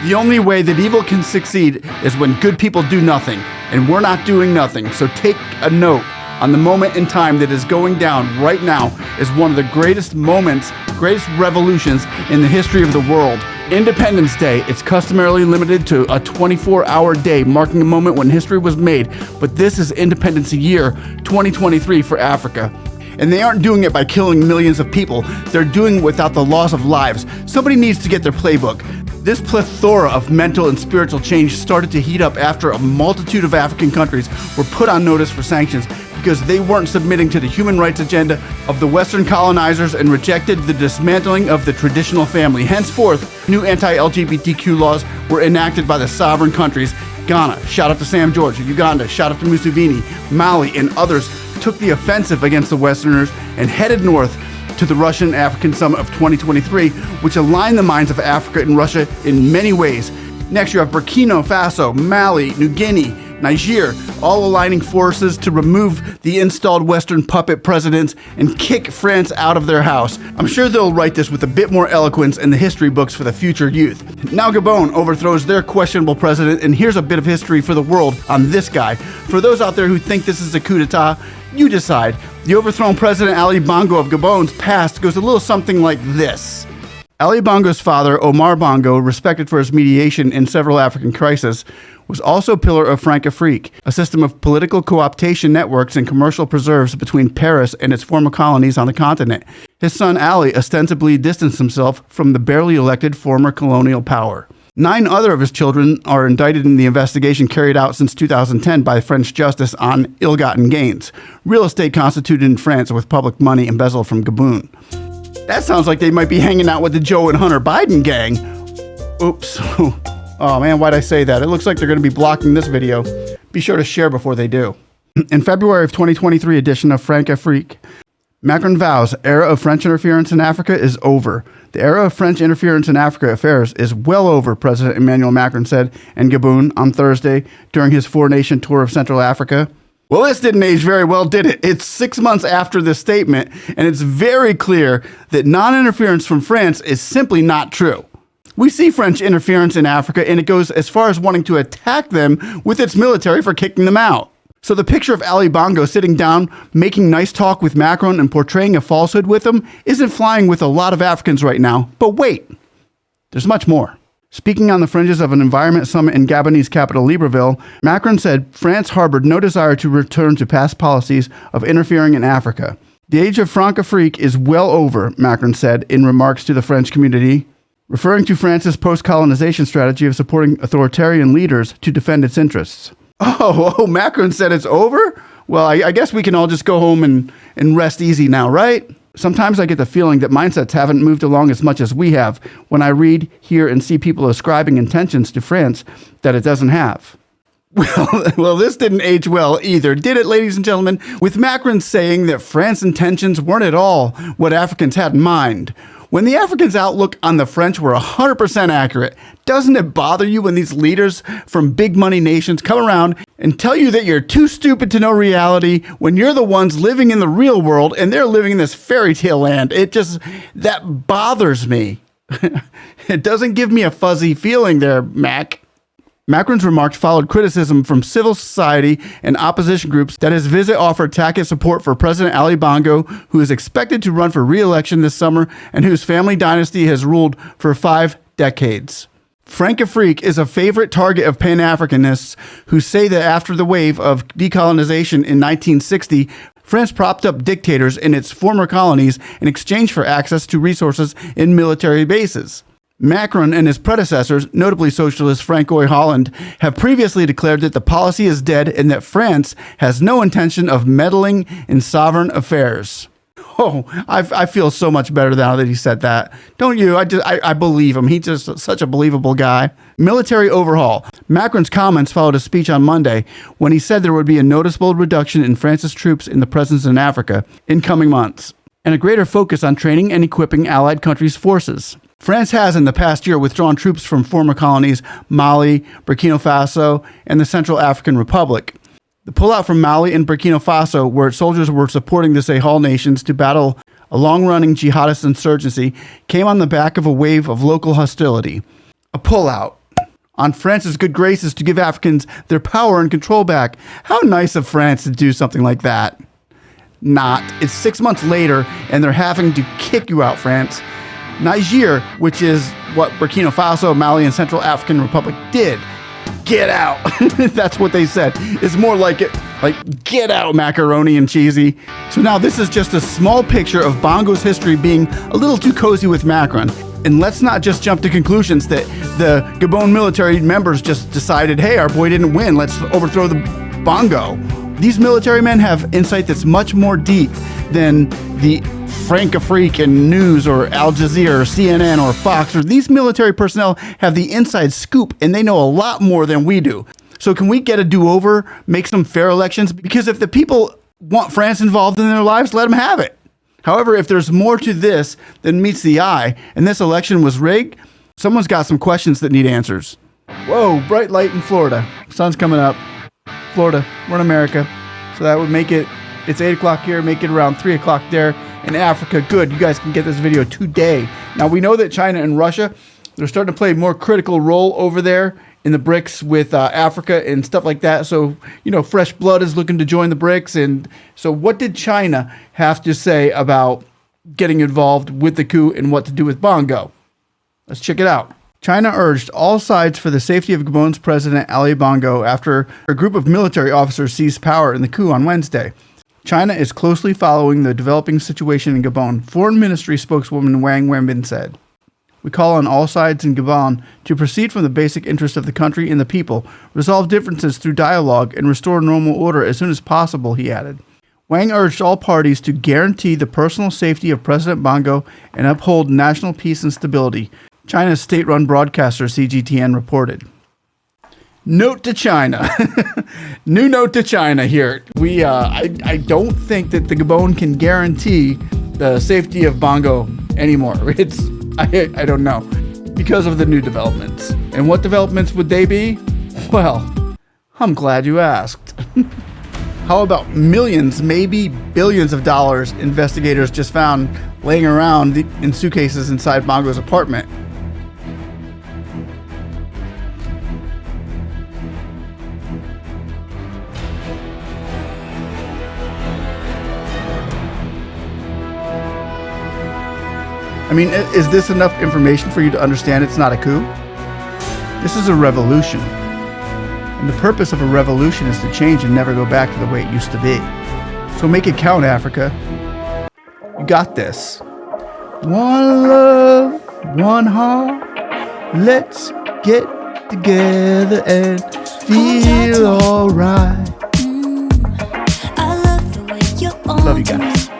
The only way that evil can succeed is when good people do nothing, and we're not doing nothing. So take a note on the moment in time that is going down right now is one of the greatest moments, greatest revolutions in the history of the world. Independence Day, it's customarily limited to a 24-hour day, marking a moment when history was made. But this is Independence Year 2023 for Africa. And they aren't doing it by killing millions of people. They're doing it without the loss of lives. Somebody needs to get their playbook. This plethora of mental and spiritual change started to heat up after a multitude of African countries were put on notice for sanctions because they weren't submitting to the human rights agenda of the Western colonizers and rejected the dismantling of the traditional family. Henceforth, new anti-LGBTQ laws were enacted by the sovereign countries. Ghana, shout out to Sam George. Uganda, shout out to Museveni. Mali and others took the offensive against the Westerners and headed north to the Russian-African Summit of 2023, which aligned the minds of Africa and Russia in many ways. Next, you have Burkina Faso, Mali, New Guinea, Niger, all aligning forces to remove the installed Western puppet presidents and kick France out of their house. I'm sure they'll write this with a bit more eloquence in the history books for the future youth. Now Gabon overthrows their questionable president, and here's a bit of history for the world on this guy. For those out there who think this is a coup d'etat, you decide. The overthrown president Ali Bongo of Gabon's past goes a little something like this. Ali Bongo's father, Omar Bongo, respected for his mediation in several African crises, was also a pillar of Francafrique, a system of political co-optation networks and commercial preserves between Paris and its former colonies on the continent. His son Ali ostensibly distanced himself from the barely elected former colonial power. 9 other of his children are indicted in the investigation carried out since 2010 by French justice on ill-gotten gains, real estate constituted in France with public money embezzled from Gabon. That sounds like they might be hanging out with the Joe and Hunter Biden gang. Oops. Oh man, why'd I say that? It looks like they're going to be blocking this video. Be sure to share before they do. In February of 2023 edition of Francafrique, Macron vows era of French interference in Africa is over. The era of French interference in Africa affairs is well over, President Emmanuel Macron said in Gabon on Thursday during his 4-nation tour of Central Africa. Well, this didn't age very well, did it? It's 6 months after this statement, and it's very clear that non-interference from France is simply not true. We see French interference in Africa, and it goes as far as wanting to attack them with its military for kicking them out. So the picture of Ali Bongo sitting down, making nice talk with Macron and portraying a falsehood with him isn't flying with a lot of Africans right now. But wait, there's much more. Speaking on the fringes of an environment summit in Gabonese capital Libreville, Macron said France harbored no desire to return to past policies of interfering in Africa. The age of Francafrique is well over, Macron said in remarks to the French community, referring to France's post-colonization strategy of supporting authoritarian leaders to defend its interests. Oh, Macron said it's over? Well, I guess we can all just go home and rest easy now, right? Sometimes I get the feeling that mindsets haven't moved along as much as we have when I read, hear, and see people ascribing intentions to France that it doesn't have. Well, this didn't age well either, did it, ladies and gentlemen? With Macron saying that France's intentions weren't at all what Africans had in mind. When the Africans' outlook on the French were 100% accurate, doesn't it bother you when these leaders from big money nations come around and tell you that you're too stupid to know reality when you're the ones living in the real world and they're living in this fairy tale land? That bothers me. It doesn't give me a fuzzy feeling there, Mac. Macron's remarks followed criticism from civil society and opposition groups that his visit offered tacit support for President Ali Bongo, who is expected to run for re-election this summer and whose family dynasty has ruled for 5 decades. Francafrique is a favorite target of Pan-Africanists who say that after the wave of decolonization in 1960, France propped up dictators in its former colonies in exchange for access to resources in military bases. Macron and his predecessors, notably socialist Francois Hollande, have previously declared that the policy is dead and that France has no intention of meddling in sovereign affairs. Oh, I feel so much better now that he said that. Don't you? I believe him. He's just such a believable guy. Military overhaul. Macron's comments followed a speech on Monday when he said there would be a noticeable reduction in France's troops in the presence in Africa in coming months, and a greater focus on training and equipping allied countries' forces. France has in the past year withdrawn troops from former colonies Mali, Burkina Faso, and the Central African Republic. The pullout from Mali and Burkina Faso, where its soldiers were supporting the Sahel nations to battle a long-running jihadist insurgency, came on the back of a wave of local hostility. A pullout. on France's good graces to give Africans their power and control back. How nice of France to do something like that. Not. It's 6 months later, and they're having to kick you out, France. Niger, which is what Burkina Faso, Mali, and Central African Republic did. Get out. That's what they said. It's more like it, like get out, macaroni and cheesy. So now this is just a small picture of Bongo's history being a little too cozy with Macron. And let's not just jump to conclusions that the Gabon military members just decided, hey, our boy didn't win, let's overthrow the Bongo. These military men have insight that's much more deep than the Franco-African News or Al Jazeera or CNN or Fox. Or these military personnel have the inside scoop, and they know a lot more than we do. So can we get a do-over, make some fair elections? Because if the people want France involved in their lives, let them have it. However, if there's more to this than meets the eye, and this election was rigged, someone's got some questions that need answers. Whoa, bright light in Florida. Sun's coming up. Florida, we're in America. So that would make it, it's 8 o'clock here, make it around 3 o'clock there. In Africa, good, you guys can get this video today. Now we know that China and Russia, they're starting to play a more critical role over there in the BRICS with Africa and stuff like that. So, you know, fresh blood is looking to join the BRICS. And so what did China have to say about getting involved with the coup and what to do with Bongo? Let's check it out. China urged all sides for the safety of Gabon's president Ali Bongo after a group of military officers seized power in the coup on Wednesday. China is closely following the developing situation in Gabon, Foreign Ministry spokeswoman Wang Wenbin said. We call on all sides in Gabon to proceed from the basic interests of the country and the people, resolve differences through dialogue, and restore normal order as soon as possible, he added. Wang urged all parties to guarantee the personal safety of President Bongo and uphold national peace and stability, China's state-run broadcaster CGTN reported. Note to China. New note to China here. I don't think that the Gabon can guarantee the safety of Bongo anymore. I don't know, because of the new developments. And what developments would they be? Well, I'm glad you asked. How about millions, maybe billions of dollars investigators just found laying around in suitcases inside Bongo's apartment? I mean, is this enough information for you to understand it's not a coup? This is a revolution. And the purpose of a revolution is to change and never go back to the way it used to be. So make it count, Africa. You got this. One love, one heart. Let's get together and feel alright. I love the way you're on Love you guys.